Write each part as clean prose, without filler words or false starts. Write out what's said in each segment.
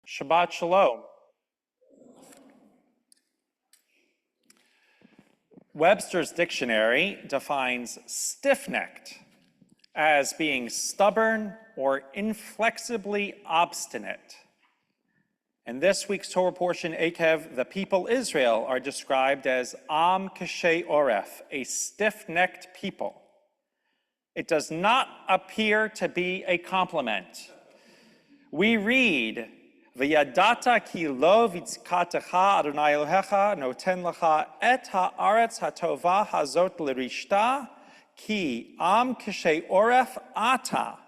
Shabbat Shalom. Webster's dictionary defines stiff-necked as being stubborn or inflexibly obstinate. In this week's Torah portion, Eikev, the people Israel are described as Am Kashei Oref, a stiff-necked people. It does not appear to be a compliment. We read, V'yadata ki lo v'tzkatecha Adonai Elohecha noten lecha et ha'aretz hatova hazot l'rishta ki am k'shei oref ata.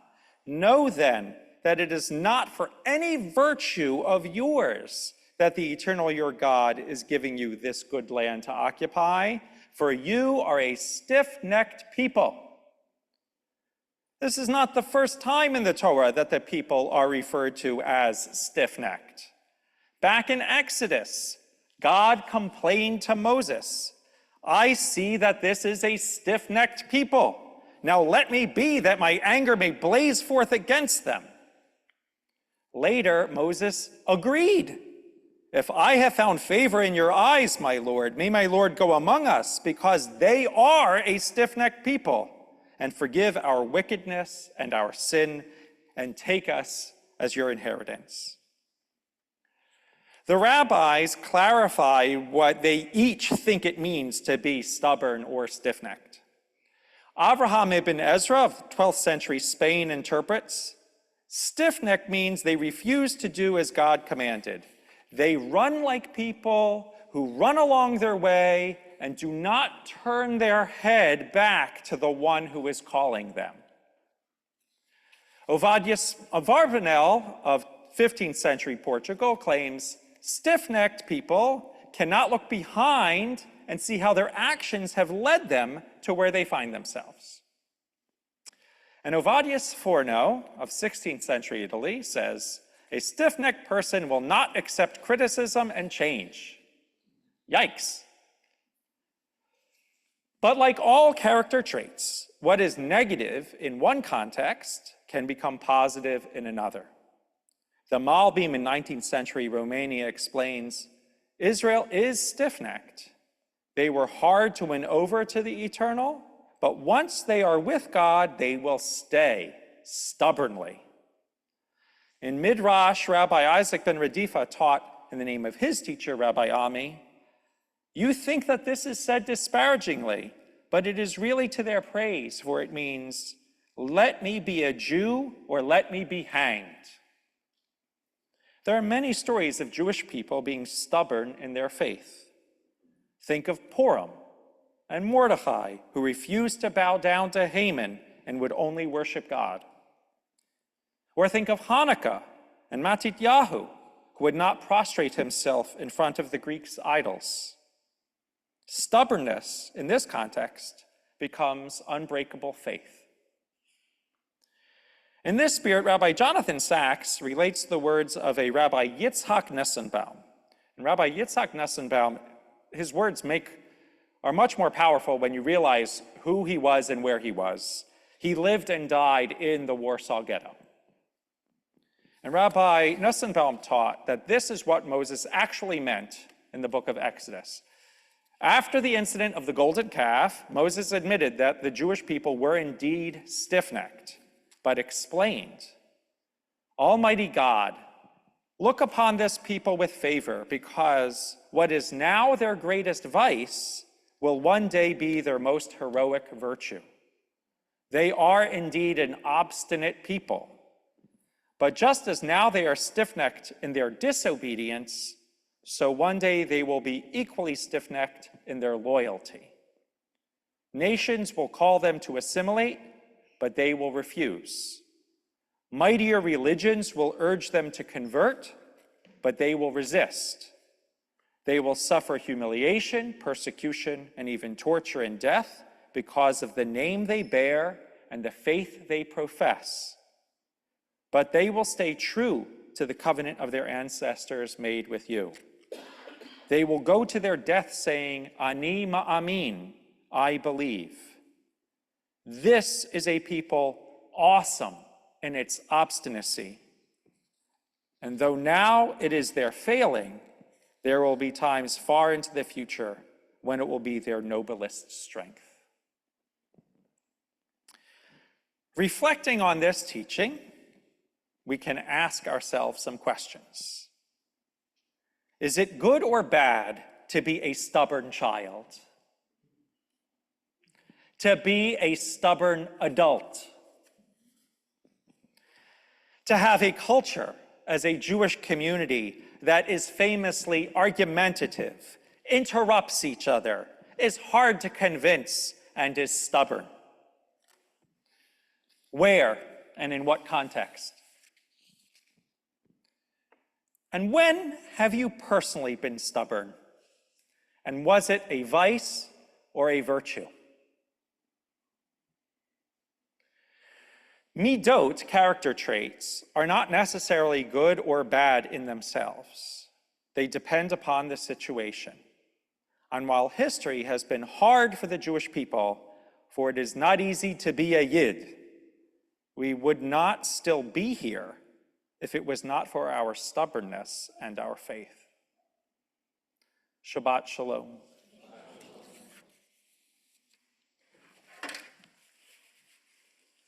Know then that it is not for any virtue of yours that the eternal your God is giving you this good land to occupy, for you are a stiff-necked people. This is not the first time in the Torah that the people are referred to as stiff-necked. Back in Exodus, God complained to Moses, I see that this is a stiff-necked people. Now let me be that my anger may blaze forth against them. Later, Moses agreed. If I have found favor in your eyes, my Lord, may my Lord go among us, because they are a stiff-necked people, and forgive our wickedness and our sin, and take us as your inheritance. The rabbis clarify what they each think it means to be stubborn or stiff-necked. Avraham ibn Ezra of 12th century Spain interprets, stiff-necked means they refuse to do as God commanded. They run like people who run along their way and do not turn their head back to the one who is calling them. Ovadius Avarbanel of 15th century Portugal claims stiff-necked people cannot look behind and see how their actions have led them to where they find themselves. And Ovadius Forno of 16th century Italy says, a stiff-necked person will not accept criticism and change. Yikes. But like all character traits, what is negative in one context can become positive in another. The Malbim in 19th century Romania explains, Israel is stiff-necked. They were hard to win over to the eternal, but once they are with God, they will stay stubbornly. In Midrash, Rabbi Isaac ben Radifa taught in the name of his teacher, Rabbi Ami, you think that this is said disparagingly, but it is really to their praise, for it means, let me be a Jew or let me be hanged. There are many stories of Jewish people being stubborn in their faith. Think of Purim and Mordechai, who refused to bow down to Haman and would only worship God. Or think of Hanukkah and Matityahu, who would not prostrate himself in front of the Greeks' idols. Stubbornness, in this context, becomes unbreakable faith. In this spirit, Rabbi Jonathan Sachs relates the words of a Rabbi Yitzhak Nessenbaum. And Rabbi Yitzhak Nessenbaum, his words are much more powerful when you realize who he was and where he was. He lived and died in the Warsaw Ghetto. And Rabbi Nessenbaum taught that this is what Moses actually meant in the book of Exodus. After the incident of the golden calf, Moses admitted that the Jewish people were indeed stiff-necked, but explained, Almighty God, look upon this people with favor, because what is now their greatest vice will one day be their most heroic virtue. They are indeed an obstinate people, but just as now they are stiff-necked in their disobedience, so one day they will be equally stiff-necked in their loyalty. Nations will call them to assimilate, but they will refuse. Mightier religions will urge them to convert, but they will resist. They will suffer humiliation, persecution, and even torture and death because of the name they bear and the faith they profess. But they will stay true to the covenant of their ancestors made with you. They will go to their death saying, Ani ma'amin, I believe. This is a people awesome in its obstinacy. And though now it is their failing, there will be times far into the future when it will be their noblest strength. Reflecting on this teaching, we can ask ourselves some questions. Is it good or bad to be a stubborn child? To be a stubborn adult? To have a culture as a Jewish community that is famously argumentative, interrupts each other, is hard to convince, and is stubborn? Where and in what context? And when have you personally been stubborn? And was it a vice or a virtue? Midot, character traits, are not necessarily good or bad in themselves. They depend upon the situation. And while history has been hard for the Jewish people, for it is not easy to be a Yid, we would not still be here if it was not for our stubbornness and our faith. Shabbat Shalom.